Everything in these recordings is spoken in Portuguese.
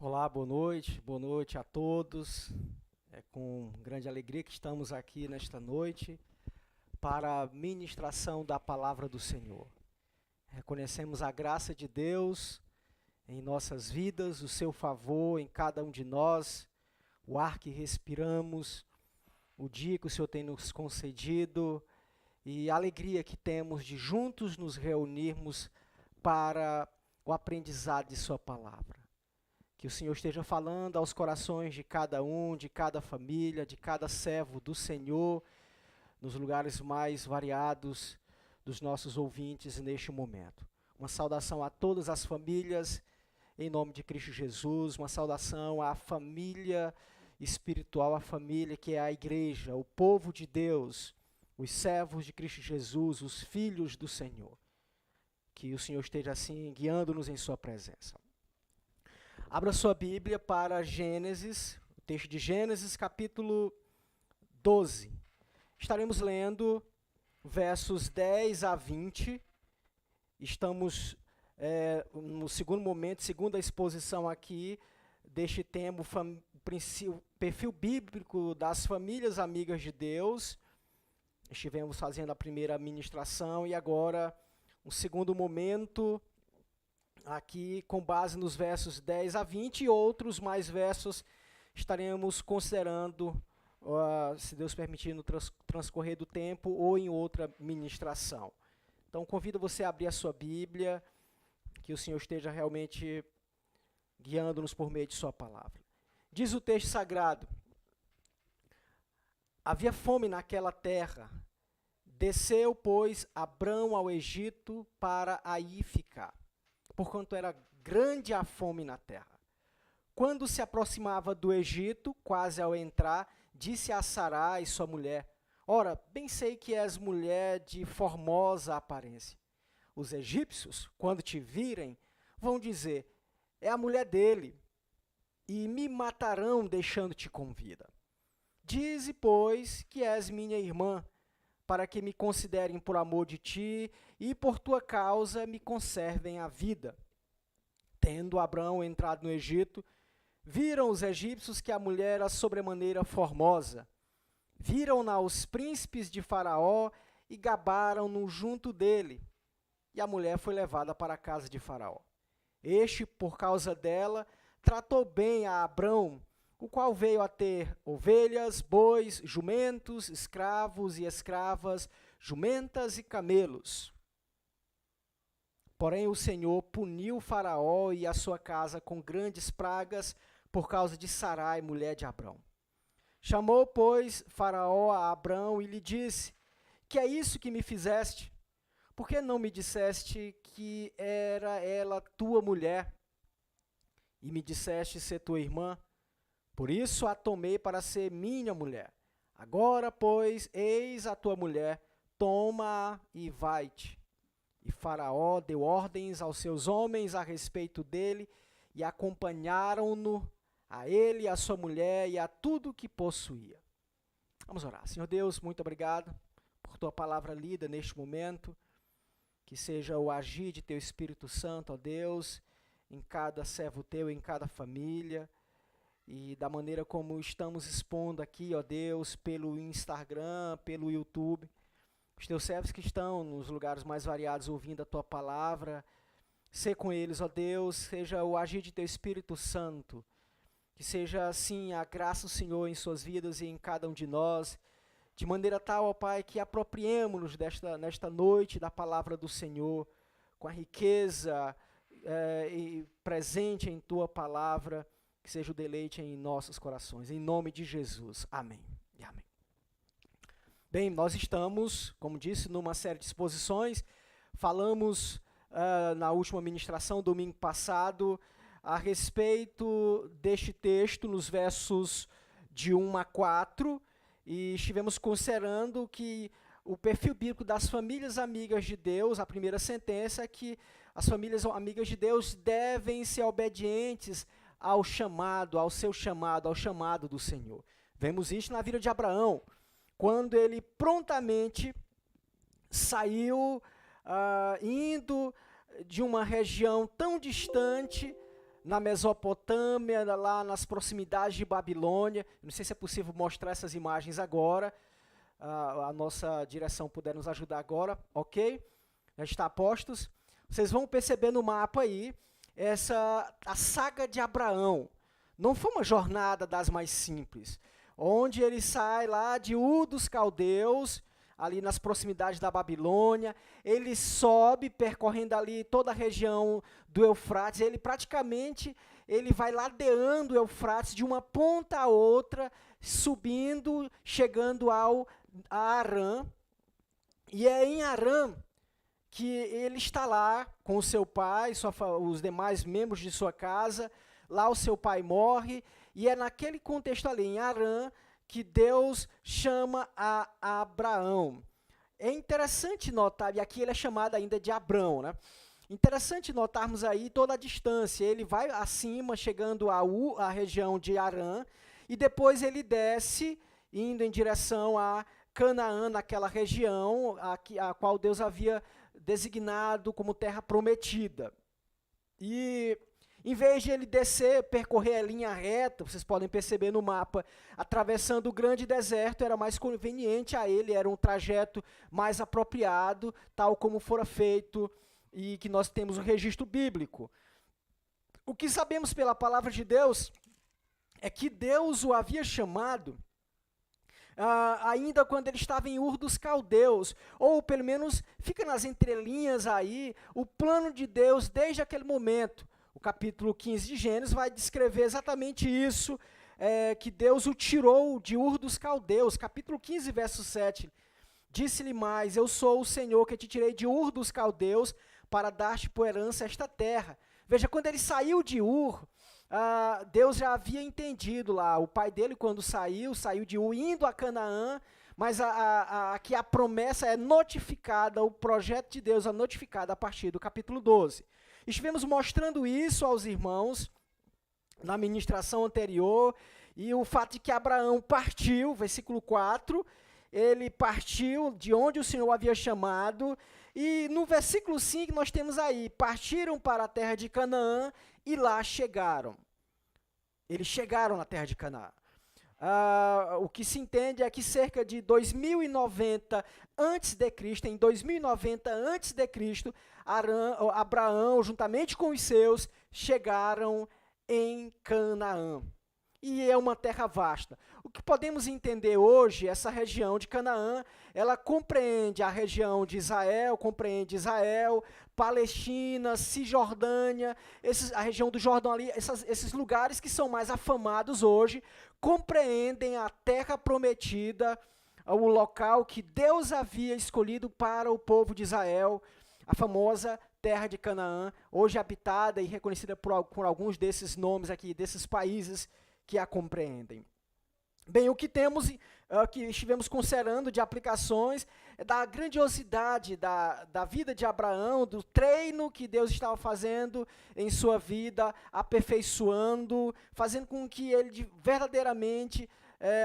Olá, boa noite a todos. É com grande alegria que estamos aqui nesta noite para a ministração da palavra do Senhor. Reconhecemos a graça de Deus em nossas vidas, o seu favor em cada um de nós, o ar que respiramos, o dia que o Senhor tem nos concedido e a alegria que temos de juntos nos reunirmos para o aprendizado de sua palavra. Que o Senhor esteja falando aos corações de cada um, de cada família, de cada servo do Senhor, nos lugares mais variados dos nossos ouvintes neste momento. Uma saudação a todas as famílias, em nome de Cristo Jesus, uma saudação à família espiritual, a família que é a igreja, o povo de Deus, os servos de Cristo Jesus, os filhos do Senhor. Que o Senhor esteja assim guiando-nos em sua presença. Abra sua Bíblia para Gênesis, o texto de Gênesis, capítulo 12. Estaremos lendo versos 10 a 20. Estamos no segundo momento, segunda exposição aqui deste tema, o perfil bíblico das famílias amigas de Deus. Estivemos fazendo a primeira ministração e agora um segundo momento aqui com base nos versos 10 a 20 e outros mais versos estaremos considerando, se Deus permitir, no transcorrer do tempo ou em outra ministração. Então convido você a abrir a sua Bíblia, que o Senhor esteja realmente guiando-nos por meio de sua palavra. Diz o texto sagrado: havia fome naquela terra, desceu, pois, Abrão ao Egito para aí ficar, porquanto era grande a fome na terra. Quando se aproximava do Egito, quase ao entrar, disse a Sarai, sua mulher: ora, bem sei que és mulher de formosa aparência. Os egípcios, quando te virem, vão dizer: é a mulher dele, e me matarão deixando-te com vida. Dize, pois, que és minha irmã, para que me considerem por amor de ti, e por tua causa me conservem a vida. Tendo Abrão entrado no Egito, viram os egípcios que a mulher era sobremaneira formosa. Viram-na os príncipes de Faraó e gabaram-no junto dele. E a mulher foi levada para a casa de Faraó. Este, por causa dela, tratou bem a Abrão, o qual veio a ter ovelhas, bois, jumentos, escravos e escravas, jumentas e camelos. Porém o Senhor puniu Faraó e a sua casa com grandes pragas por causa de Sarai, mulher de Abrão. Chamou, pois, Faraó a Abrão e lhe disse: que é isso que me fizeste? Por que não me disseste que era ela tua mulher? E me disseste ser tua irmã? Por isso a tomei para ser minha mulher. Agora, pois, eis a tua mulher, toma-a e vai-te. E Faraó deu ordens aos seus homens a respeito dele, e acompanharam-no, a ele, a sua mulher e a tudo que possuía. Vamos orar. Senhor Deus, muito obrigado por tua palavra lida neste momento. Que seja o agir de teu Espírito Santo, ó Deus, em cada servo teu, em cada família, e da maneira como estamos expondo aqui, ó Deus, pelo Instagram, pelo YouTube, os teus servos que estão nos lugares mais variados ouvindo a tua palavra, sê com eles, ó Deus, seja o agir de teu Espírito Santo, que seja assim a graça do Senhor em suas vidas e em cada um de nós, de maneira tal, ó Pai, que apropriemos-nos nesta noite da palavra do Senhor, com a riqueza e presente em tua palavra, que seja o deleite em nossos corações. Em nome de Jesus. Amém. E amém. Bem, nós estamos, como disse, numa série de exposições. Falamos na última ministração, domingo passado, a respeito deste texto, nos versos de 1 a 4, e estivemos considerando que o perfil bíblico das famílias amigas de Deus, a primeira sentença é que as famílias amigas de Deus devem ser obedientes ao seu chamado, ao chamado do Senhor. Vemos isso na vida de Abraão, quando ele prontamente saiu indo de uma região tão distante na Mesopotâmia, lá nas proximidades de Babilônia. Não sei se é possível mostrar essas imagens agora. A nossa direção puder nos ajudar agora, ok? Já está a postos. Vocês vão perceber no mapa aí, a saga de Abraão. Não foi uma jornada das mais simples, onde ele sai lá de Ur dos Caldeus, ali nas proximidades da Babilônia, ele sobe, percorrendo ali toda a região do Eufrates, ele vai ladeando o Eufrates de uma ponta a outra, subindo, chegando a Harã, e é em Harã que ele está lá com o seu pai, os demais membros de sua casa. Lá o seu pai morre, e é naquele contexto ali, em Harã, que Deus chama a Abraão. É interessante notar, e aqui ele é chamado ainda de Abrão, né? Interessante notarmos aí toda a distância. Ele vai acima, chegando à região de Harã, e depois ele desce, indo em direção a Canaã, naquela região a qual Deus havia designado como terra prometida. E em vez de ele descer, percorrer a linha reta, vocês podem perceber no mapa, atravessando o grande deserto, era mais conveniente a ele, era um trajeto mais apropriado, tal como fora feito e que nós temos o registro bíblico. O que sabemos pela palavra de Deus é que Deus o havia chamado ainda quando ele estava em Ur dos Caldeus, ou pelo menos fica nas entrelinhas aí, o plano de Deus desde aquele momento. O capítulo 15 de Gênesis vai descrever exatamente isso, que Deus o tirou de Ur dos Caldeus. Capítulo 15, verso 7. Disse-lhe mais, eu sou o Senhor que te tirei de Ur dos Caldeus para dar-te por herança esta terra. Veja, quando ele saiu de Ur, Deus já havia entendido lá. O pai dele, quando saiu de Ur, indo a Canaã, mas aqui a promessa é notificada, o projeto de Deus é notificado a partir do capítulo 12. Estivemos mostrando isso aos irmãos na ministração anterior, e o fato de que Abraão partiu, versículo 4, ele partiu de onde o Senhor havia chamado, e no versículo 5 nós temos aí, partiram para a terra de Canaã e lá chegaram. Eles chegaram na terra de Canaã. O que se entende é que cerca de 2090 a.C., em 2090 a.C., Abraão, juntamente com os seus, chegaram em Canaã. E é uma terra vasta. O que podemos entender hoje, essa região de Canaã, ela compreende a região de Israel, Palestina, Cisjordânia, a região do Jordão ali, esses lugares que são mais afamados hoje, compreendem a terra prometida, o local que Deus havia escolhido para o povo de Israel, a famosa terra de Canaã, hoje habitada e reconhecida por alguns desses nomes aqui, desses países que a compreendem. Bem, o que temos, que estivemos considerando de aplicações, é da grandiosidade da vida de Abraão, do treino que Deus estava fazendo em sua vida, aperfeiçoando, fazendo com que ele verdadeiramente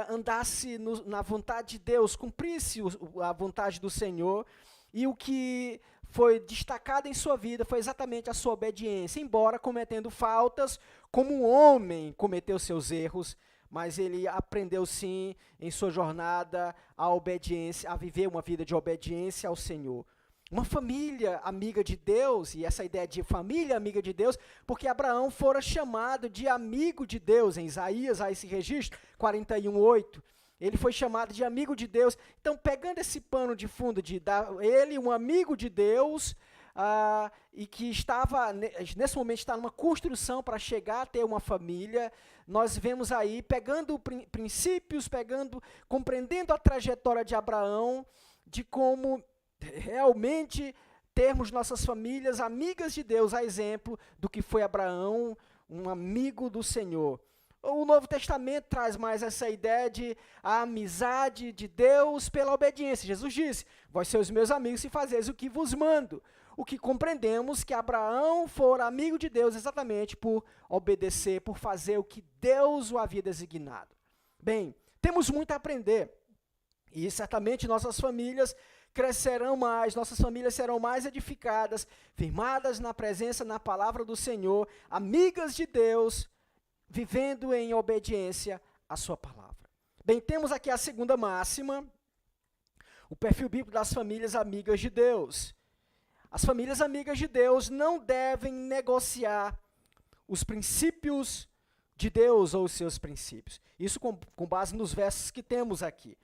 andasse na vontade de Deus, cumprisse a vontade do Senhor, e o que foi destacado em sua vida foi exatamente a sua obediência, embora cometendo faltas, como um homem cometeu seus erros, mas ele aprendeu sim, em sua jornada, a obediência, a viver uma vida de obediência ao Senhor. Uma família amiga de Deus, e essa ideia de família amiga de Deus, porque Abraão fora chamado de amigo de Deus, em Isaías, há esse registro, 41:8. Ele foi chamado de amigo de Deus. Então, pegando esse pano de fundo de ele, um amigo de Deus, e que estava, nesse momento, está numa construção para chegar a ter uma família, nós vemos aí, pegando princípios, compreendendo a trajetória de Abraão, de como realmente termos nossas famílias amigas de Deus, a exemplo do que foi Abraão, um amigo do Senhor. O Novo Testamento traz mais essa ideia de a amizade de Deus pela obediência. Jesus disse, vós sois meus amigos se fazeis o que vos mando. O que compreendemos que Abraão fora amigo de Deus exatamente por obedecer, por fazer o que Deus o havia designado. Bem, temos muito a aprender. E certamente nossas famílias crescerão mais, nossas famílias serão mais edificadas, firmadas na presença, na palavra do Senhor, amigas de Deus, vivendo em obediência à sua palavra. Bem, temos aqui a segunda máxima, o perfil bíblico das famílias amigas de Deus. As famílias amigas de Deus não devem negociar os princípios de Deus ou os seus princípios. Isso com base nos versos que temos aqui.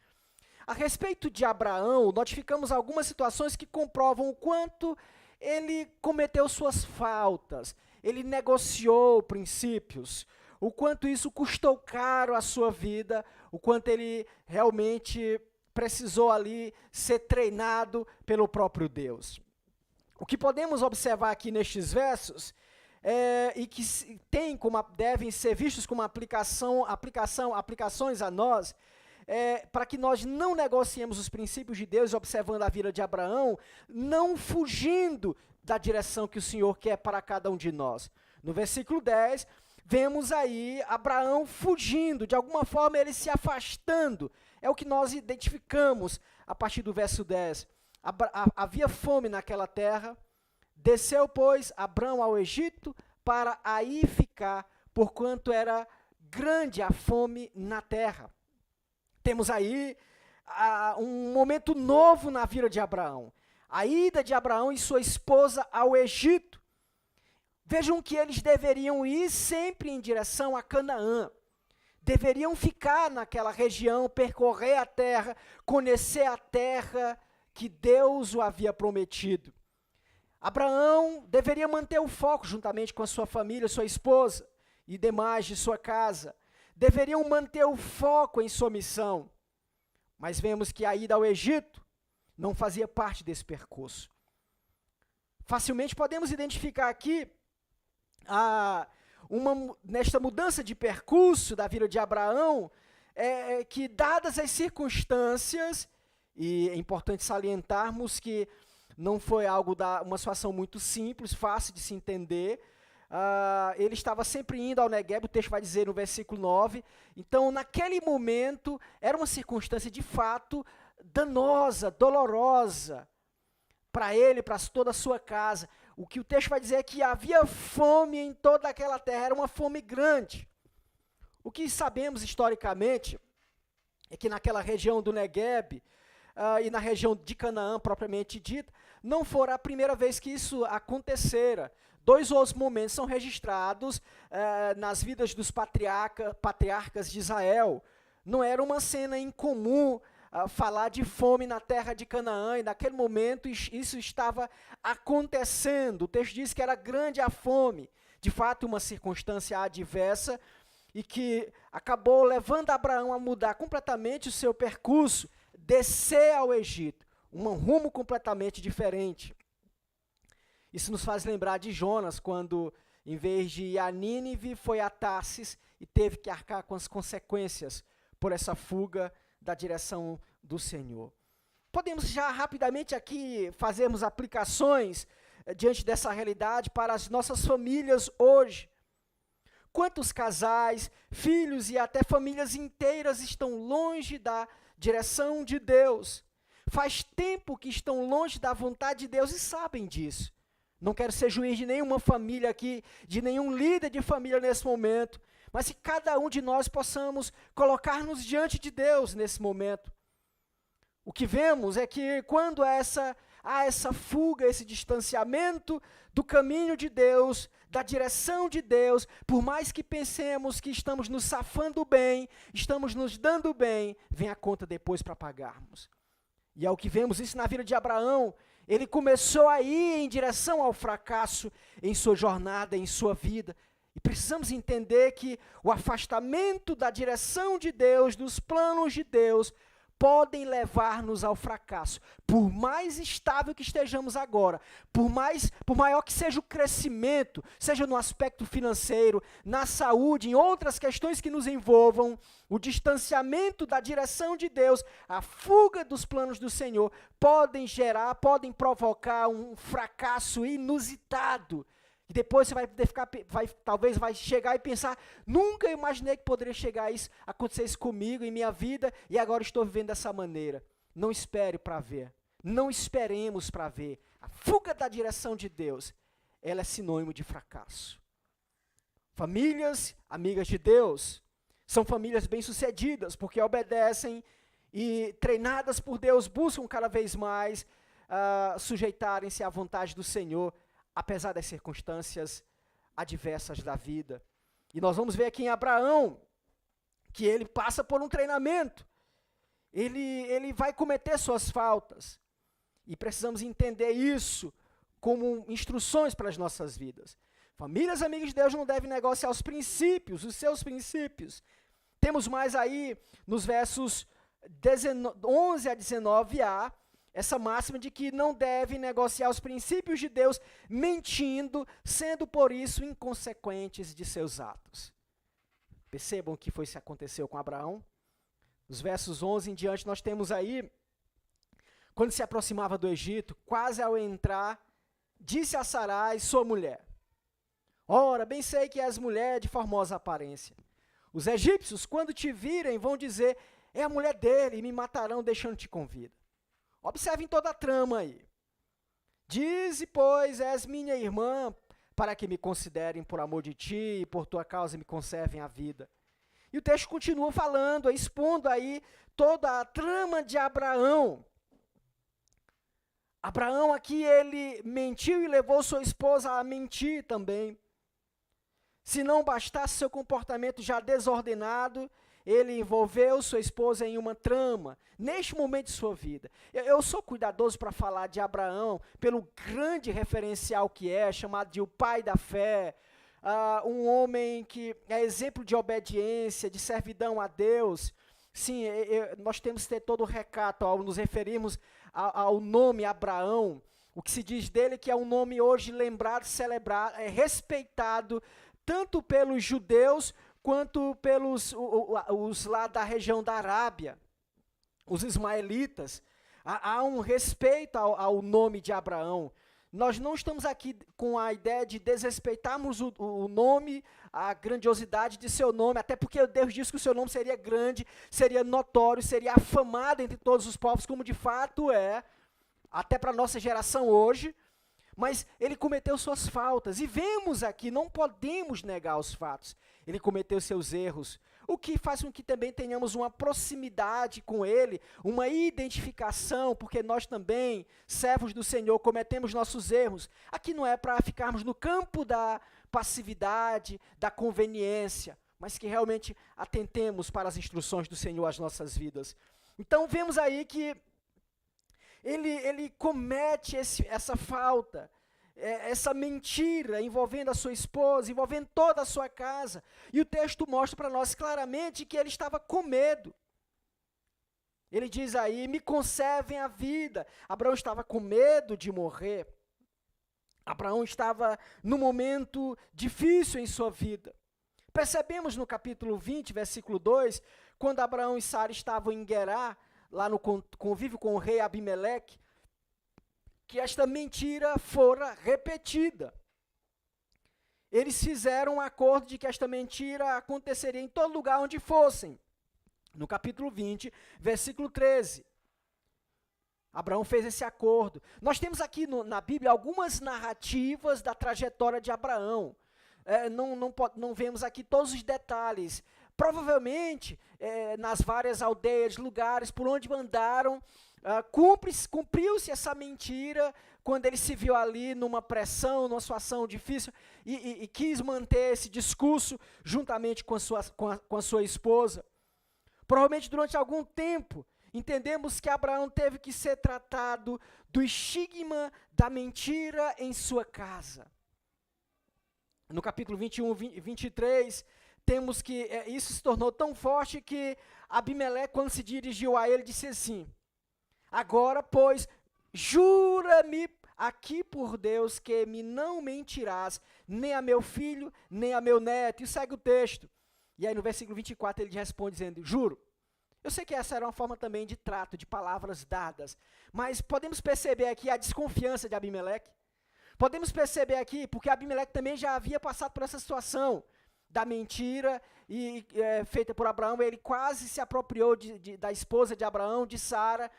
A respeito de Abraão, notificamos algumas situações que comprovam o quanto ele cometeu suas faltas, ele negociou princípios, o quanto isso custou caro à sua vida, o quanto ele realmente precisou ali ser treinado pelo próprio Deus. O que podemos observar aqui nestes versos e que devem ser vistos como aplicações a nós, para que nós não negociemos os princípios de Deus, observando a vida de Abraão, não fugindo da direção que o Senhor quer para cada um de nós. No versículo 10, vemos aí Abraão fugindo, de alguma forma ele se afastando. É o que nós identificamos a partir do verso 10. Havia fome naquela terra, desceu, pois, Abrão ao Egito para aí ficar, porquanto era grande a fome na terra. Temos aí um momento novo na vida de Abraão. A ida de Abraão e sua esposa ao Egito. Vejam que eles deveriam ir sempre em direção a Canaã. Deveriam ficar naquela região, percorrer a terra, conhecer a terra que Deus o havia prometido. Abraão deveria manter o foco juntamente com a sua família, sua esposa e demais de sua casa. Deveriam manter o foco em sua missão. Mas vemos que a ida ao Egito não fazia parte desse percurso. Facilmente podemos identificar aqui, nesta mudança de percurso da vida de Abraão, que dadas as circunstâncias, e é importante salientarmos que não foi uma situação muito simples, fácil de se entender. Ele estava sempre indo ao Negueb, o texto vai dizer no versículo 9. Então, naquele momento, era uma circunstância de fato danosa, dolorosa, para ele, para toda a sua casa. O que o texto vai dizer é que havia fome em toda aquela terra, era uma fome grande. O que sabemos historicamente é que naquela região do Negueb, e na região de Canaã, propriamente dita, não fora a primeira vez que isso acontecera. 2 outros momentos são registrados nas vidas dos patriarcas de Israel. Não era uma cena incomum falar de fome na terra de Canaã, e naquele momento isso estava acontecendo. O texto diz que era grande a fome, de fato uma circunstância adversa, e que acabou levando Abraão a mudar completamente o seu percurso, descer ao Egito, um rumo completamente diferente. Isso nos faz lembrar de Jonas, quando, em vez de ir a Nínive, foi a Tarsis e teve que arcar com as consequências por essa fuga da direção do Senhor. Podemos já rapidamente aqui fazermos aplicações diante dessa realidade para as nossas famílias hoje. Quantos casais, filhos e até famílias inteiras estão longe da direção de Deus? Faz tempo que estão longe da vontade de Deus e sabem disso. Não quero ser juiz de nenhuma família aqui, de nenhum líder de família nesse momento, mas que cada um de nós possamos colocar-nos diante de Deus nesse momento. O que vemos é que quando há essa fuga, esse distanciamento do caminho de Deus, da direção de Deus, por mais que pensemos que estamos nos safando bem, estamos nos dando bem, vem a conta depois para pagarmos. E é o que vemos isso na vida de Abraão. Ele começou a ir em direção ao fracasso em sua jornada, em sua vida. E precisamos entender que o afastamento da direção de Deus, dos planos de Deus, podem levar-nos ao fracasso. Por mais estável que estejamos agora, por maior que seja o crescimento, seja no aspecto financeiro, na saúde, em outras questões que nos envolvam, o distanciamento da direção de Deus, a fuga dos planos do Senhor, podem provocar um fracasso inusitado. E depois você talvez vai chegar e pensar, nunca imaginei que poderia acontecer isso comigo, em minha vida, e agora estou vivendo dessa maneira. Não espere para ver. não esperemos para ver. A fuga da direção de Deus, ela é sinônimo de fracasso. Famílias amigas de Deus são famílias bem-sucedidas, porque obedecem e, treinadas por Deus, buscam cada vez mais sujeitarem-se à vontade do Senhor, apesar das circunstâncias adversas da vida. E nós vamos ver aqui em Abraão, que ele passa por um treinamento. Ele vai cometer suas faltas. E precisamos entender isso como instruções para as nossas vidas. Famílias amigas de Deus não devem negociar os princípios, os seus princípios. Temos mais aí, nos versos 11 a 19a, essa máxima de que não devem negociar os princípios de Deus, mentindo, sendo por isso inconsequentes de seus atos. Percebam o que foi que aconteceu com Abraão? Nos versos 11 em diante, nós temos aí, quando se aproximava do Egito, quase ao entrar, disse a Sarai, sua mulher: ora, bem sei que és mulher de formosa aparência. Os egípcios, quando te virem, vão dizer, é a mulher dele, e me matarão deixando-te com vida. Observem toda a trama aí. Dize, pois, és minha irmã, para que me considerem por amor de ti, e por tua causa me conservem a vida. E o texto continua falando, expondo aí toda a trama de Abraão. Abraão aqui, ele mentiu e levou sua esposa a mentir também. Se não bastasse seu comportamento já desordenado, ele envolveu sua esposa em uma trama, neste momento de sua vida. Eu sou cuidadoso para falar de Abraão, pelo grande referencial que é, chamado de o pai da fé, um homem que é exemplo de obediência, de servidão a Deus. Sim, nós temos que ter todo o recato ao nos referirmos ao nome Abraão. O que se diz dele que é um nome hoje lembrado, celebrado, respeitado, tanto pelos judeus, quanto pelos os lá da região da Arábia, os ismaelitas. Há um respeito ao nome de Abraão. Nós não estamos aqui com a ideia de desrespeitarmos o nome, a grandiosidade de seu nome, até porque Deus disse que o seu nome seria grande, seria notório, seria afamado entre todos os povos, como de fato é, até para a nossa geração hoje. Mas ele cometeu suas faltas, e vemos aqui, não podemos negar os fatos. Ele cometeu seus erros, o que faz com que também tenhamos uma proximidade com ele, uma identificação, porque nós também, servos do Senhor, cometemos nossos erros. Aqui não é para ficarmos no campo da passividade, da conveniência, mas que realmente atentemos para as instruções do Senhor às nossas vidas. Então vemos aí que ele comete essa falta, essa mentira envolvendo a sua esposa, envolvendo toda a sua casa. E o texto mostra para nós claramente que ele estava com medo. Ele diz aí, me conservem a vida. Abraão estava com medo de morrer. Abraão estava num momento difícil em sua vida. Percebemos no capítulo 20, versículo 2, quando Abraão e Sara estavam em Guerá, lá no convívio com o rei Abimeleque, que esta mentira fora repetida. Eles fizeram um acordo de que esta mentira aconteceria em todo lugar onde fossem. No capítulo 20, versículo 13. Abraão fez esse acordo. Nós temos aqui na Bíblia algumas narrativas da trajetória de Abraão. Não vemos aqui todos os detalhes. Provavelmente, nas várias aldeias, lugares por onde andaram, cumpriu-se essa mentira quando ele se viu ali numa pressão, numa situação difícil e quis manter esse discurso juntamente com a sua esposa. Provavelmente durante algum tempo, entendemos que Abraão teve que ser tratado do estigma da mentira em sua casa. No capítulo 21 e 23, temos que isso se tornou tão forte que Abimeleque, quando se dirigiu a ele, disse assim: agora, pois, jura-me aqui por Deus que me não mentirás, nem a meu filho, nem a meu neto. E segue o texto. E aí no versículo 24 ele responde dizendo, juro. Eu sei que essa era uma forma também de trato, de palavras dadas, mas podemos perceber aqui a desconfiança de Abimeleque. Podemos perceber aqui, porque Abimeleque também já havia passado por essa situação da mentira feita por Abraão. Ele quase se apropriou da esposa de Abraão, de Sara,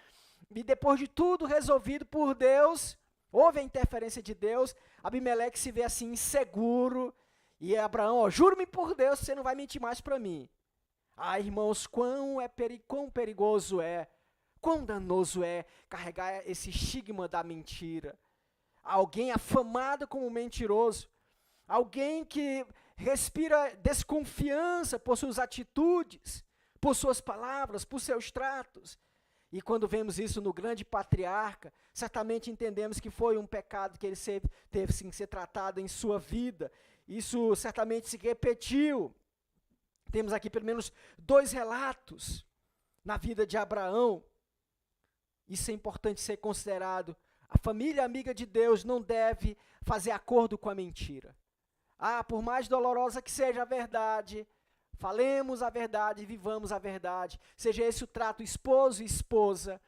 E depois de tudo resolvido por Deus, houve a interferência de Deus, Abimeleque se vê assim inseguro, e Abraão, ó, juro-me por Deus, você não vai mentir mais para mim. Ah, irmãos, quão perigoso é, quão danoso é carregar esse estigma da mentira. Alguém afamado como mentiroso, alguém que respira desconfiança por suas atitudes, por suas palavras, por seus tratos. E quando vemos isso no grande patriarca, certamente entendemos que foi um pecado que ele teve sim, que ser tratado em sua vida. Isso certamente se repetiu. Temos aqui pelo menos 2 relatos na vida de Abraão. Isso é importante ser considerado. A família amiga de Deus não deve fazer acordo com a mentira. Ah, por mais dolorosa que seja a verdade, falemos a verdade, vivamos a verdade. Seja esse o trato esposo e esposa,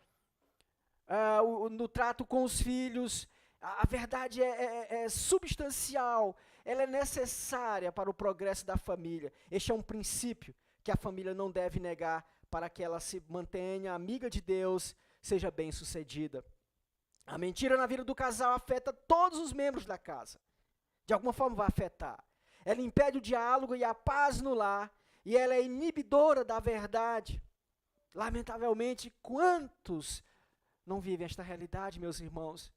no trato com os filhos. A verdade é substancial, ela é necessária para o progresso da família. Este é um princípio que a família não deve negar para que ela se mantenha amiga de Deus, seja bem-sucedida. A mentira na vida do casal afeta todos os membros da casa. De alguma forma vai afetar. Ela impede o diálogo e a paz no lar, e ela é inibidora da verdade. Lamentavelmente, quantos não vivem esta realidade, meus irmãos?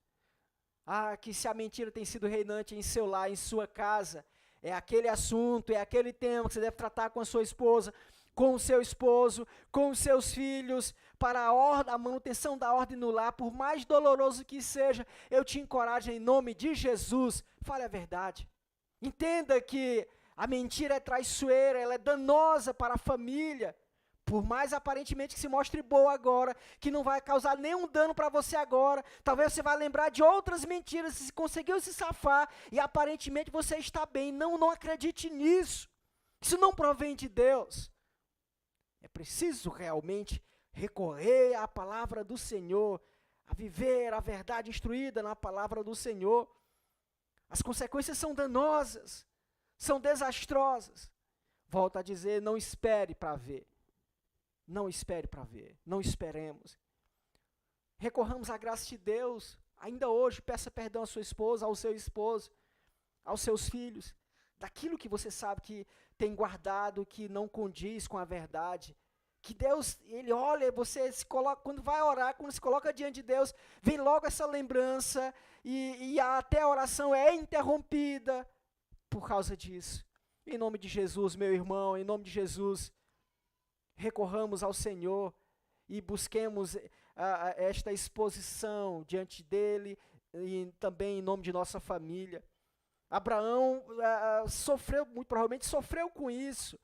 Ah, que se a mentira tem sido reinante em seu lar, em sua casa, é aquele assunto, é aquele tema que você deve tratar com a sua esposa, com o seu esposo, com os seus filhos, para a manutenção da ordem no lar, por mais doloroso que seja, eu te encorajo em nome de Jesus, fale a verdade. Entenda que a mentira é traiçoeira, ela é danosa para a família, por mais aparentemente que se mostre boa agora, que não vai causar nenhum dano para você agora, talvez você vá lembrar de outras mentiras, se conseguiu se safar, e aparentemente você está bem, não acredite nisso, isso não provém de Deus. É preciso realmente recorrer à palavra do Senhor, a viver a verdade instruída na palavra do Senhor. As consequências são danosas, são desastrosas. Volto a dizer, não espere para ver. Não espere para ver, não esperemos. Recorramos à graça de Deus, ainda hoje, peça perdão à sua esposa, ao seu esposo, aos seus filhos, daquilo que você sabe que tem guardado, que não condiz com a verdade. Que Deus, Ele olha, você se coloca, quando vai orar, quando se coloca diante de Deus, vem logo essa lembrança, e até a oração é interrompida por causa disso. Em nome de Jesus, meu irmão, em nome de Jesus, recorramos ao Senhor e busquemos esta exposição diante dEle, e também em nome de nossa família. Abraão muito provavelmente sofreu com isso,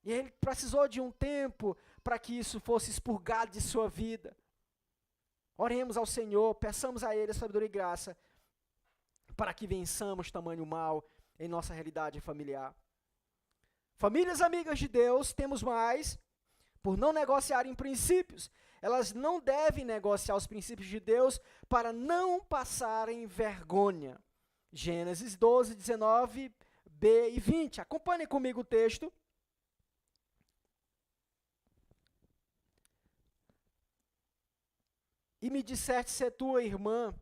e ele precisou de um tempo para que isso fosse expurgado de sua vida. Oremos ao Senhor, peçamos a Ele a sabedoria e graça, para que vençamos tamanho mal em nossa realidade familiar. Famílias amigas de Deus, temos mais, por não negociarem princípios, elas não devem negociar os princípios de Deus para não passarem vergonha. Gênesis 12, 19b e 20. Acompanhem comigo o texto. E me disseste ser tua irmã,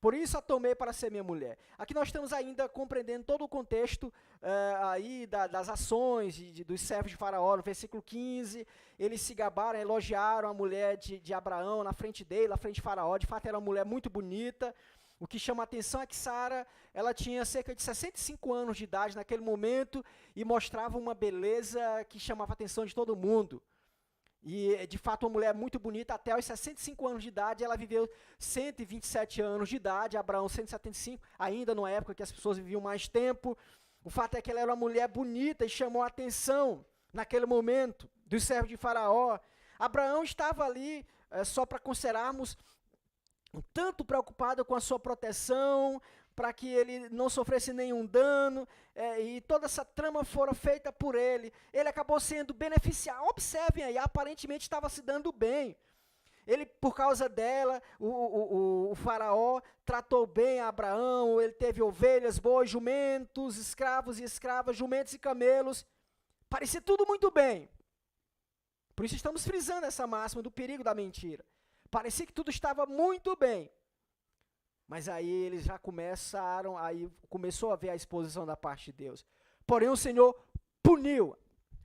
por isso a tomei para ser minha mulher. Aqui nós estamos ainda compreendendo todo o contexto aí das ações dos servos de Faraó. No versículo 15, eles se gabaram, elogiaram a mulher de Abraão na frente dele, na frente de Faraó. De fato, era uma mulher muito bonita. O que chama a atenção é que Sara, ela tinha cerca de 65 anos de idade naquele momento e mostrava uma beleza que chamava a atenção de todo mundo. E, de fato, uma mulher muito bonita, até aos 65 anos de idade, ela viveu 127 anos de idade, Abraão 175, ainda numa época que as pessoas viviam mais tempo. O fato é que ela era uma mulher bonita e chamou a atenção, naquele momento, dos servos de Faraó. Abraão estava ali, só para considerarmos, um tanto preocupado com a sua proteção, para que ele não sofresse nenhum dano, e toda essa trama fora feita por ele. Ele acabou sendo beneficiado. Observem aí, aparentemente estava se dando bem. Ele, por causa dela, o faraó tratou bem a Abraão, ele teve ovelhas, bois, jumentos, escravos e escravas, jumentos e camelos. Parecia tudo muito bem. Por isso estamos frisando essa máxima do perigo da mentira. Parecia que tudo estava muito bem. Mas aí eles já começou a ver a exposição da parte de Deus. Porém o Senhor puniu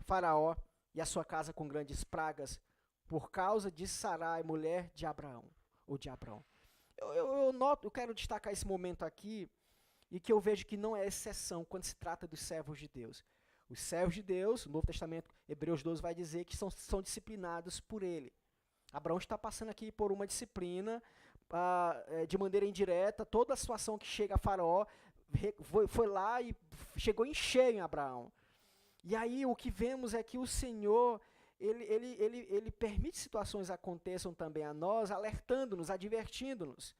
Faraó e a sua casa com grandes pragas por causa de Sarai, mulher de Abraão, ou de Abrão. Eu quero destacar esse momento aqui, e que eu vejo que não é exceção quando se trata dos servos de Deus. Os servos de Deus, o Novo Testamento, Hebreus 12, vai dizer que são disciplinados por ele. Abraão está passando aqui por uma disciplina, de maneira indireta. Toda a situação que chega a Faraó, foi lá e chegou em cheio em Abraão. E aí o que vemos é que o Senhor, ele permite situações aconteçam também a nós, alertando-nos, advertindo-nos.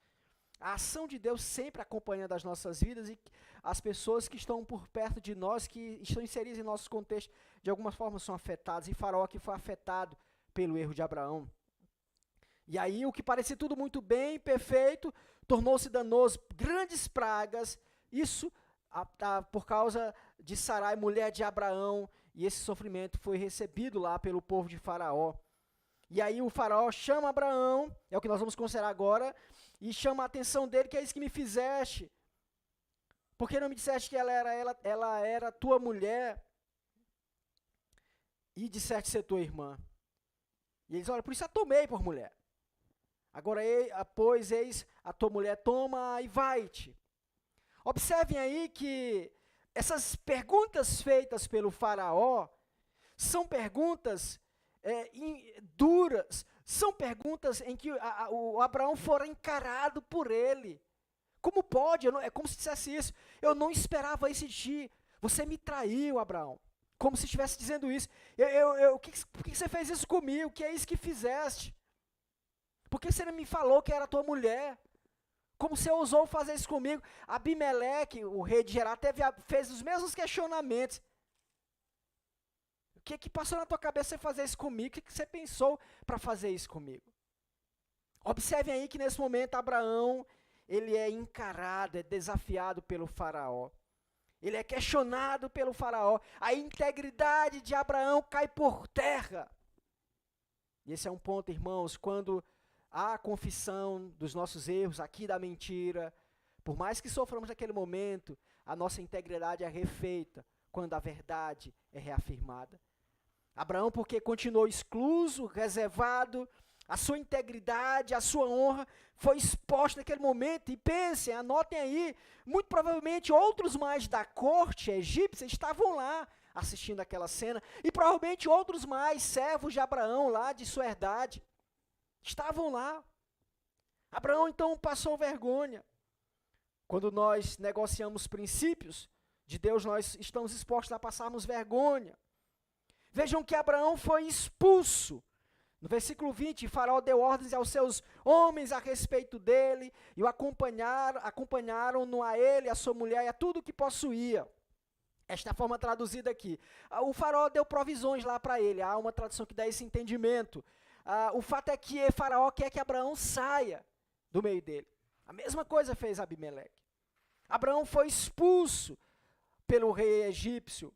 A ação de Deus sempre acompanhando as nossas vidas, e as pessoas que estão por perto de nós, que estão inseridas em nosso contexto, de alguma forma são afetadas. E Faraó aqui foi afetado pelo erro de Abraão. E aí o que parecia tudo muito bem, perfeito, tornou-se danoso, grandes pragas, isso por causa de Sarai, mulher de Abraão, e esse sofrimento foi recebido lá pelo povo de Faraó. E aí o Faraó chama Abraão, é o que nós vamos considerar agora, e chama a atenção dele, que é isso que me fizeste. Por que não me disseste que ela era tua mulher, e disseste ser tua irmã? E eles, olha, por isso a tomei por mulher. Agora, pois, eis, a tua mulher toma e vai-te. Observem aí que essas perguntas feitas pelo Faraó são perguntas duras, são perguntas em que o Abraão fora encarado por ele. Como pode? É como se dissesse isso. Eu não esperava isso de ti. Você me traiu, Abraão. Como se estivesse dizendo isso. Por que você fez isso comigo? O que é isso que fizeste? Por que você não me falou que era tua mulher? Como você ousou fazer isso comigo? Abimeleque, o rei de Gerar, fez os mesmos questionamentos. O que passou na tua cabeça você fazer isso comigo? O que você pensou para fazer isso comigo? Observem aí que nesse momento Abraão, ele é encarado, é desafiado pelo Faraó. Ele é questionado pelo Faraó. A integridade de Abraão cai por terra. E esse é um ponto, irmãos, quando há a confissão dos nossos erros, aqui da mentira, por mais que soframos naquele momento, a nossa integridade é refeita quando a verdade é reafirmada. Abraão, porque continuou excluso, reservado, a sua integridade, a sua honra foi exposta naquele momento. E pensem, anotem aí, muito provavelmente outros mais da corte egípcia estavam lá assistindo aquela cena, e provavelmente outros mais servos de Abraão lá de sua herdade estavam lá. Abraão então passou vergonha. Quando nós negociamos princípios de Deus, nós estamos expostos a passarmos vergonha. Vejam que Abraão foi expulso. No versículo 20, Faraó deu ordens aos seus homens a respeito dele, e o acompanharam-no a ele, a sua mulher e a tudo que possuía. Esta é a forma traduzida aqui. O Faraó deu provisões lá para ele. Há uma tradução que dá esse entendimento. O fato é que Faraó quer que Abraão saia do meio dele. A mesma coisa fez Abimeleque. Abraão foi expulso pelo rei egípcio.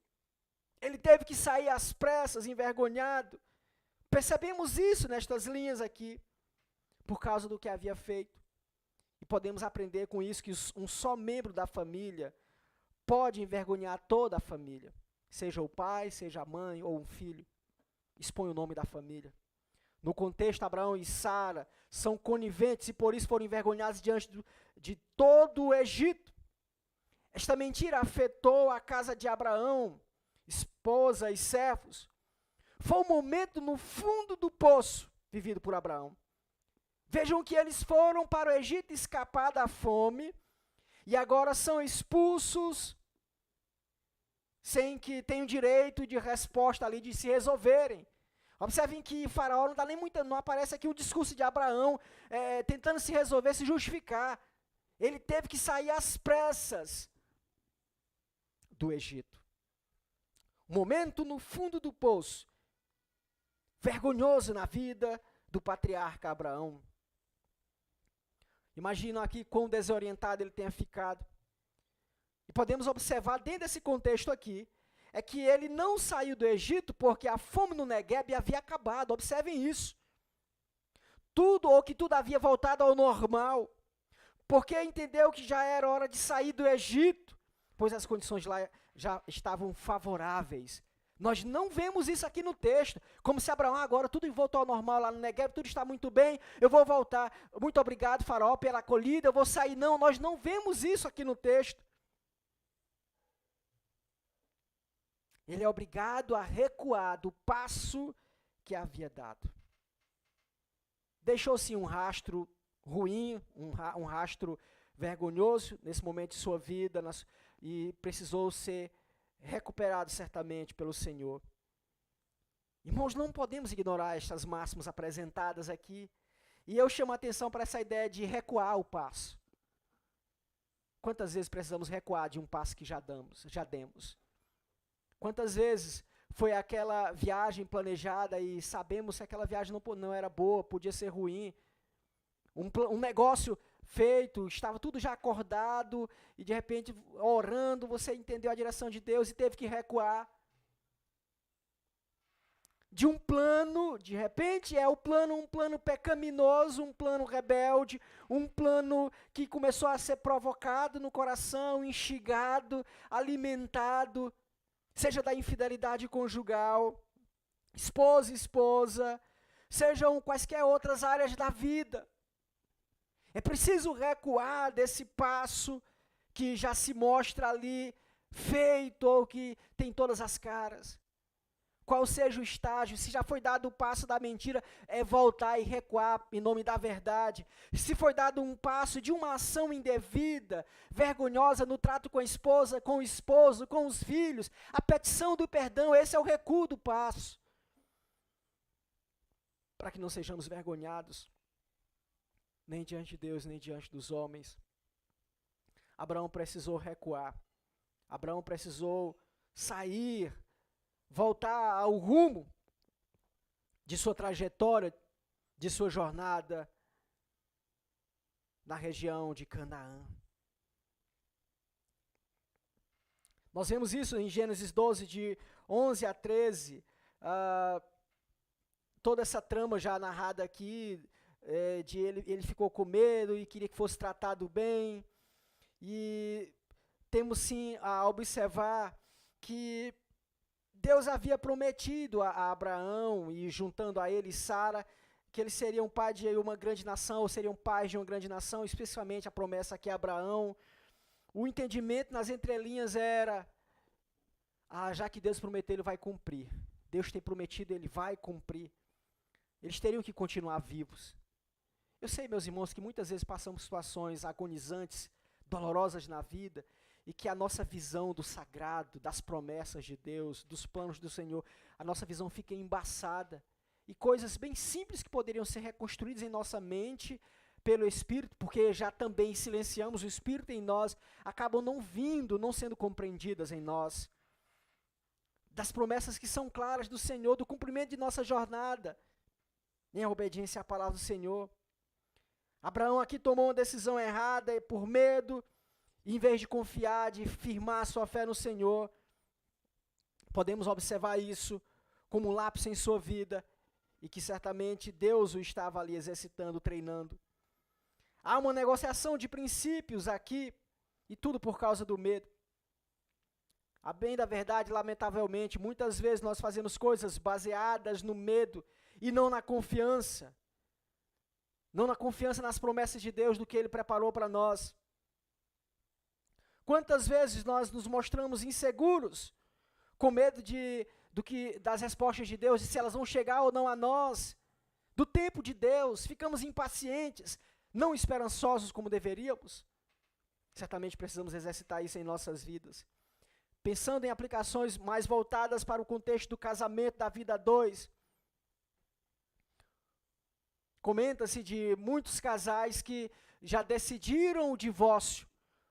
Ele teve que sair às pressas, envergonhado. Percebemos isso nestas linhas aqui, por causa do que havia feito. E podemos aprender com isso que um só membro da família pode envergonhar toda a família. Seja o pai, seja a mãe ou um filho. Expõe o nome da família. No contexto, Abraão e Sara são coniventes e por isso foram envergonhados diante de todo o Egito. Esta mentira afetou a casa de Abraão, esposa e servos. Foi um momento no fundo do poço vivido por Abraão. Vejam que eles foram para o Egito escapar da fome e agora são expulsos sem que tenham direito de resposta ali, de se resolverem. Observem que Faraó não aparece aqui o discurso de Abraão tentando se resolver, se justificar. Ele teve que sair às pressas do Egito. Momento no fundo do poço, vergonhoso na vida do patriarca Abraão. Imaginam aqui quão desorientado ele tenha ficado. E podemos observar dentro desse contexto aqui, é que ele não saiu do Egito porque a fome no Negueb havia acabado. Observem isso. tudo ou que tudo havia voltado ao normal, porque entendeu que já era hora de sair do Egito, pois as condições lá já estavam favoráveis. Nós não vemos isso aqui no texto, como se Abraão agora tudo voltou ao normal lá no Negueb, tudo está muito bem, eu vou voltar, muito obrigado Faraó pela acolhida, eu vou sair. Não, nós não vemos isso aqui no texto. Ele é obrigado a recuar do passo que havia dado. Deixou-se um rastro ruim, um rastro vergonhoso nesse momento de sua vida, e precisou ser recuperado certamente pelo Senhor. Irmãos, não podemos ignorar estas máximas apresentadas aqui, e eu chamo a atenção para essa ideia de recuar o passo. Quantas vezes precisamos recuar de um passo que já demos? Quantas vezes foi aquela viagem planejada e sabemos que aquela viagem não era boa, podia ser ruim, um negócio feito, estava tudo já acordado, e de repente, orando, você entendeu a direção de Deus e teve que recuar. De um plano, de repente um plano pecaminoso, um plano rebelde, um plano que começou a ser provocado no coração, instigado, alimentado, seja da infidelidade conjugal, esposa e esposa, sejam quaisquer outras áreas da vida. É preciso recuar desse passo que já se mostra ali feito ou que tem todas as caras. Qual seja o estágio, se já foi dado o passo da mentira, é voltar e recuar em nome da verdade. Se foi dado um passo de uma ação indevida, vergonhosa no trato com a esposa, com o esposo, com os filhos, a petição do perdão, esse é o recuo do passo. Para que não sejamos vergonhados, nem diante de Deus, nem diante dos homens. Abraão precisou recuar. Abraão precisou sair, voltar ao rumo de sua trajetória, de sua jornada na região de Canaã. Nós vemos isso em Gênesis 12, de 11 a 13, toda essa trama já narrada aqui, de ele ficou com medo e queria que fosse tratado bem, e temos sim a observar que Deus havia prometido a Abraão, e juntando a ele Sara, que eles seriam pai de uma grande nação, ou seriam pais de uma grande nação, especialmente a promessa aqui a Abraão. O entendimento nas entrelinhas era, já que Deus prometeu, ele vai cumprir. Deus tem prometido, ele vai cumprir. Eles teriam que continuar vivos. Eu sei, meus irmãos, que muitas vezes passamos situações agonizantes, dolorosas na vida, e que a nossa visão do sagrado, das promessas de Deus, dos planos do Senhor, a nossa visão fica embaçada. E coisas bem simples que poderiam ser reconstruídas em nossa mente pelo Espírito, porque já também silenciamos o Espírito em nós, acabam não vindo, não sendo compreendidas em nós. Das promessas que são claras do Senhor, do cumprimento de nossa jornada, em obediência à palavra do Senhor. Abraão aqui tomou uma decisão errada, e por medo, em vez de confiar, de firmar sua fé no Senhor. Podemos observar isso como um lapso em sua vida, e que certamente Deus o estava ali exercitando, treinando. Há uma negociação de princípios aqui, e tudo por causa do medo. A bem da verdade, lamentavelmente, muitas vezes nós fazemos coisas baseadas no medo e não na confiança. Não na confiança nas promessas de Deus, do que Ele preparou para nós. Quantas vezes nós nos mostramos inseguros, com medo das respostas de Deus, de se elas vão chegar ou não a nós, do tempo de Deus, ficamos impacientes, não esperançosos como deveríamos? Certamente precisamos exercitar isso em nossas vidas. Pensando em aplicações mais voltadas para o contexto do casamento, da vida a dois, comenta-se de muitos casais que já decidiram o divórcio,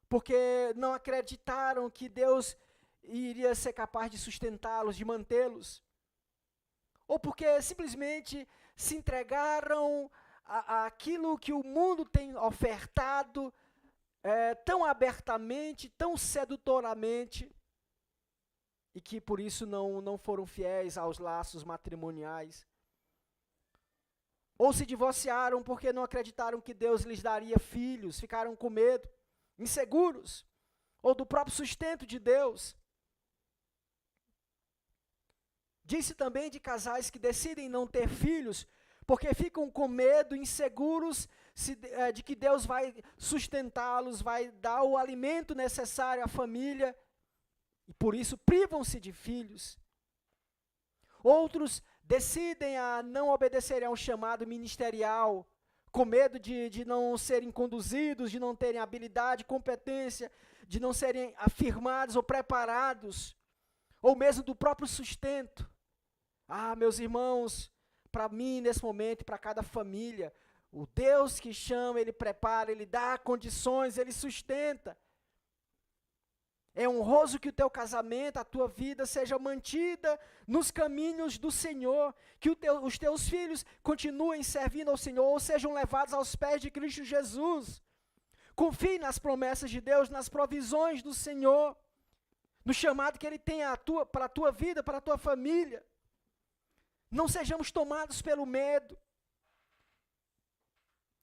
porque não acreditaram que Deus iria ser capaz de sustentá-los, de mantê-los. Ou porque simplesmente se entregaram àquilo que o mundo tem ofertado tão abertamente, tão sedutoramente, e que por isso não foram fiéis aos laços matrimoniais. Ou se divorciaram porque não acreditaram que Deus lhes daria filhos, ficaram com medo, inseguros, ou do próprio sustento de Deus. Disse também de casais que decidem não ter filhos, porque ficam com medo, inseguros de que Deus vai sustentá-los, vai dar o alimento necessário à família, e por isso privam-se de filhos. Outros decidem a não obedecerem a um chamado ministerial, com medo de não serem conduzidos, de não terem habilidade, competência, de não serem afirmados ou preparados, ou mesmo do próprio sustento. Meus irmãos, para mim nesse momento e para cada família, o Deus que chama, Ele prepara, Ele dá condições, Ele sustenta. É honroso que o teu casamento, a tua vida seja mantida nos caminhos do Senhor, que os teus filhos continuem servindo ao Senhor, ou sejam levados aos pés de Cristo Jesus. Confie nas promessas de Deus, nas provisões do Senhor, no chamado que Ele tem para a tua vida, para a tua família. Não sejamos tomados pelo medo.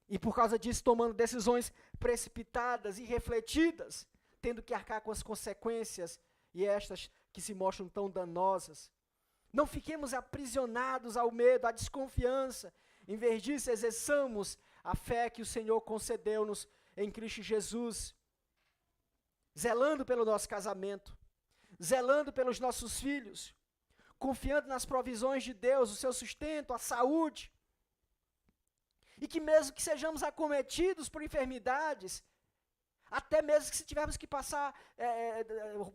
E por causa disso, tomando decisões precipitadas e irrefletidas, tendo que arcar com as consequências, e estas que se mostram tão danosas. Não fiquemos aprisionados ao medo, à desconfiança. Em vez disso, exerçamos a fé que o Senhor concedeu-nos em Cristo Jesus, zelando pelo nosso casamento, zelando pelos nossos filhos, confiando nas provisões de Deus, o seu sustento, a saúde, e que mesmo que sejamos acometidos por enfermidades, até mesmo que se tivermos que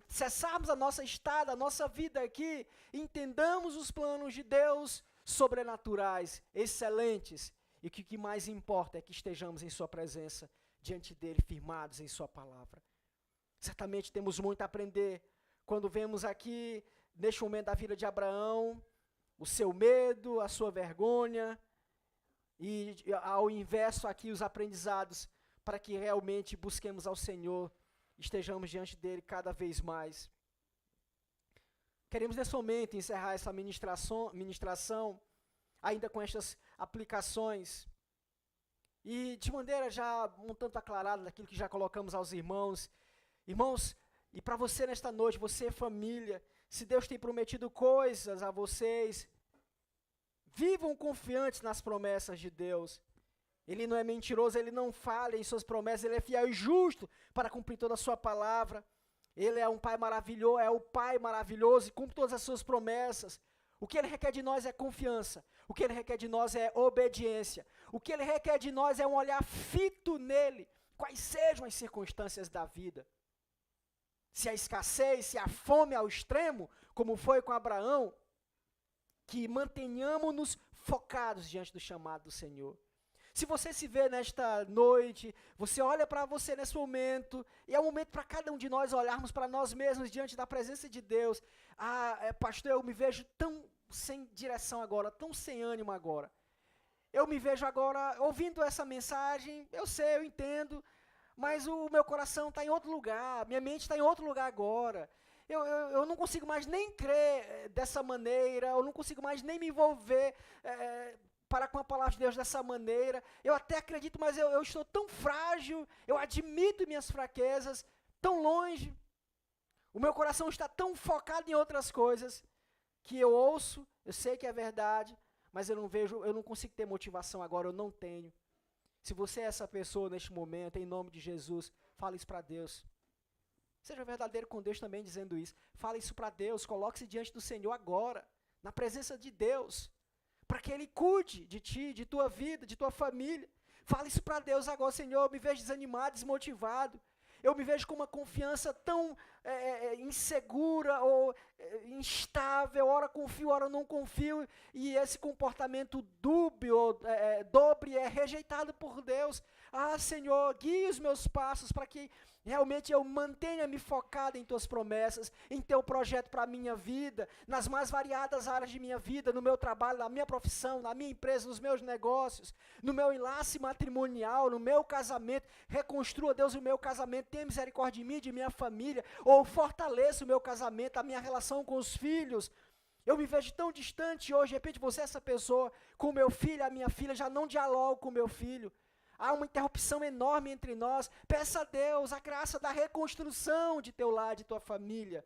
cessarmos a nossa estada, a nossa vida aqui, entendamos os planos de Deus sobrenaturais, excelentes, e que o que mais importa é que estejamos em sua presença, diante dele, firmados em sua palavra. Certamente temos muito a aprender quando vemos aqui, neste momento da vida de Abraão, o seu medo, a sua vergonha, e ao inverso aqui os aprendizados, para que realmente busquemos ao Senhor, estejamos diante dele cada vez mais. Queremos nesse momento encerrar essa ministração ainda com estas aplicações, e de maneira já um tanto aclarada daquilo que já colocamos aos irmãos. Irmãos, e para você nesta noite, você família, se Deus tem prometido coisas a vocês, vivam confiantes nas promessas de Deus. Ele não é mentiroso, Ele não falha em suas promessas, Ele é fiel e justo para cumprir toda a sua palavra. Ele é um Pai maravilhoso, é o Pai maravilhoso e cumpre todas as suas promessas. O que Ele requer de nós é confiança, o que Ele requer de nós é obediência, o que Ele requer de nós é um olhar fito nele, quais sejam as circunstâncias da vida. Se a escassez, se a fome ao extremo, como foi com Abraão, que mantenhamos-nos focados diante do chamado do Senhor. Se você se vê nesta noite, você olha para você nesse momento, e é um momento para cada um de nós olharmos para nós mesmos diante da presença de Deus. Pastor, eu me vejo tão sem direção agora, tão sem ânimo agora. Eu me vejo agora ouvindo essa mensagem, eu sei, eu entendo, mas o meu coração está em outro lugar, minha mente está em outro lugar agora. Eu não consigo mais nem crer dessa maneira, eu não consigo mais nem me envolver para com a palavra de Deus dessa maneira. Eu até acredito, mas eu estou tão frágil, eu admito minhas fraquezas, tão longe. O meu coração está tão focado em outras coisas, que eu ouço, eu sei que é verdade, mas eu não consigo ter motivação agora, eu não tenho. Se você é essa pessoa neste momento, em nome de Jesus, fala isso para Deus. Seja verdadeiro com Deus também dizendo isso. Fala isso para Deus, coloque-se diante do Senhor agora, na presença de Deus, para que Ele cuide de ti, de tua vida, de tua família. Fala isso para Deus agora, Senhor, eu me vejo desanimado, desmotivado. Eu me vejo com uma confiança tão insegura ou instável, ora confio, ora não confio, e esse comportamento dúbio, dobre, é rejeitado por Deus. Senhor, guie os meus passos para que realmente eu mantenha-me focado em Tuas promessas, em Teu projeto para a minha vida, nas mais variadas áreas de minha vida, no meu trabalho, na minha profissão, na minha empresa, nos meus negócios, no meu enlace matrimonial, no meu casamento. Reconstrua, Deus, o meu casamento, tenha misericórdia de mim, de minha família, ou fortaleça o meu casamento, a minha relação com os filhos. Eu me vejo tão distante hoje, de repente você é essa pessoa, com o meu filho, a minha filha, já não dialogo com o meu filho. Há uma interrupção enorme entre nós. Peça a Deus a graça da reconstrução de teu lar, de tua família,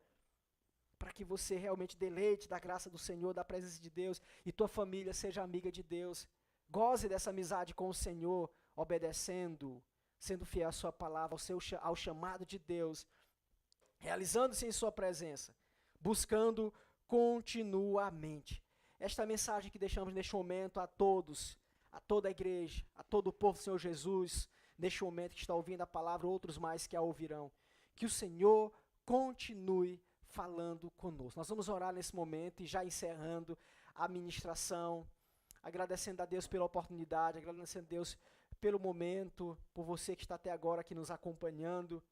para que você realmente deleite da graça do Senhor, da presença de Deus, e tua família seja amiga de Deus. Goze dessa amizade com o Senhor, obedecendo, sendo fiel à sua palavra, ao chamado de Deus, realizando-se em sua presença, buscando continuamente. Esta mensagem que deixamos neste momento a todos, a toda a igreja, a todo o povo do Senhor Jesus, neste momento que está ouvindo a palavra, outros mais que a ouvirão. Que o Senhor continue falando conosco. Nós vamos orar nesse momento e já encerrando a ministração, agradecendo a Deus pela oportunidade, agradecendo a Deus pelo momento, por você que está até agora aqui nos acompanhando.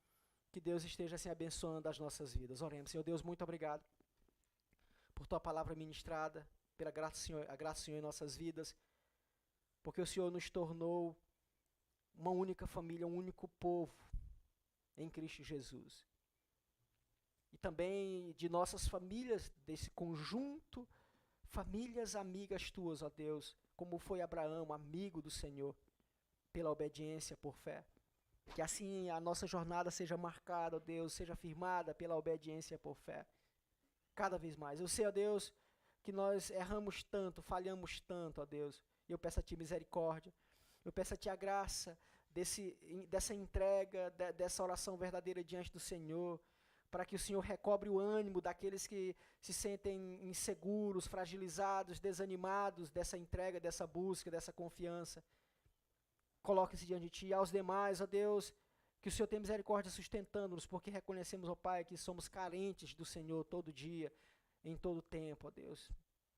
Que Deus esteja assim abençoando as nossas vidas. Oremos. Senhor Deus, muito obrigado por tua palavra ministrada, pela graça, Senhor, a graça, Senhor, em nossas vidas, porque o Senhor nos tornou uma única família, um único povo em Cristo Jesus. E também de nossas famílias, desse conjunto, famílias amigas tuas, ó Deus, como foi Abraão, amigo do Senhor, pela obediência por fé. Que assim a nossa jornada seja marcada, ó Deus, seja firmada pela obediência por fé. Cada vez mais. Eu sei, ó Deus, que nós erramos tanto, falhamos tanto, ó Deus. E eu peço a Ti misericórdia. Eu peço a Ti a graça dessa entrega, dessa oração verdadeira diante do Senhor, para que o Senhor recobre o ânimo daqueles que se sentem inseguros, fragilizados, desanimados dessa entrega, dessa busca, dessa confiança. Coloque-se diante de Ti. E aos demais, ó Deus, que o Senhor tenha misericórdia sustentando-nos, porque reconhecemos, ó Pai, que somos carentes do Senhor todo dia, em todo tempo, ó Deus.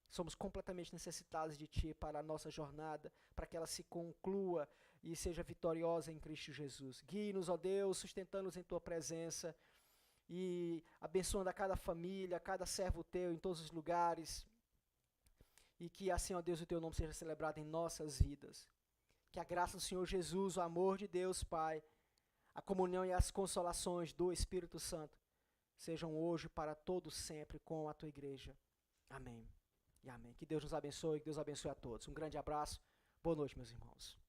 Somos completamente necessitados de Ti para a nossa jornada, para que ela se conclua e seja vitoriosa em Cristo Jesus. Guie-nos, ó Deus, sustentando-nos em Tua presença e abençoando a cada família, a cada servo Teu em todos os lugares. E que assim, ó Deus, o Teu nome seja celebrado em nossas vidas. Que a graça do Senhor Jesus, o amor de Deus, Pai, a comunhão e as consolações do Espírito Santo sejam hoje para todos sempre com a Tua igreja. Amém e amém. Que Deus nos abençoe, que Deus abençoe a todos. Um grande abraço. Boa noite, meus irmãos.